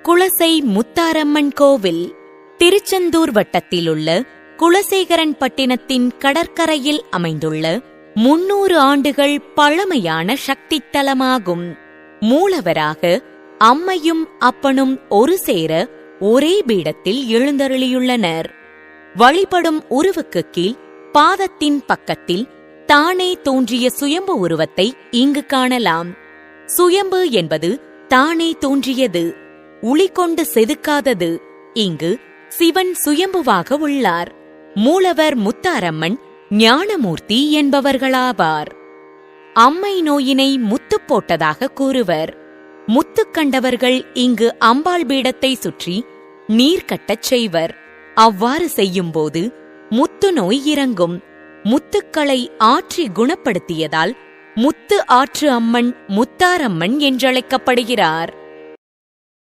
குலசை முத்தாரம்மன் கோவில் திருச்செந்தூர் வட்டத்திலுள்ள குலசேகரன்பட்டினத்தின் கடற்கரையில் அமைந்துள்ள 300 ஆண்டுகள் பழமையான சக்தி தலமாகும். மூலவராக அம்மையும் அப்பனும் ஒரு சேர ஒரே பீடத்தில் எழுந்தருளியுள்ளனர். வழிபடும் உருவுக்கு கீழ் பாதத்தின் பக்கத்தில் தானே தோன்றிய சுயம்பு உருவத்தை இங்கு காணலாம். சுயம்பு என்பது தானே தோன்றியது, உளிகொண்டு செதுக்காதது. இங்கு சிவன் சுயம்புவாக உள்ளார். மூலவர் முத்தாரம்மன், ஞானமூர்த்தி என்பவர்களாவார். அம்மை நோயினை முத்து போட்டதாக கூறுவர். முத்து கண்டவர்கள் இங்கு அம்பாள் பீடத்தை சுற்றி நீர் கட்டச் செய்வர். அவ்வாறு செய்யும்போது முத்து நோய் இறங்கும். முத்துக்களை ஆற்றி குணப்படுத்தியதால் முத்து ஆற்று அம்மன் முத்தாரம்மன் என்றழைக்கப்படுகிறார்.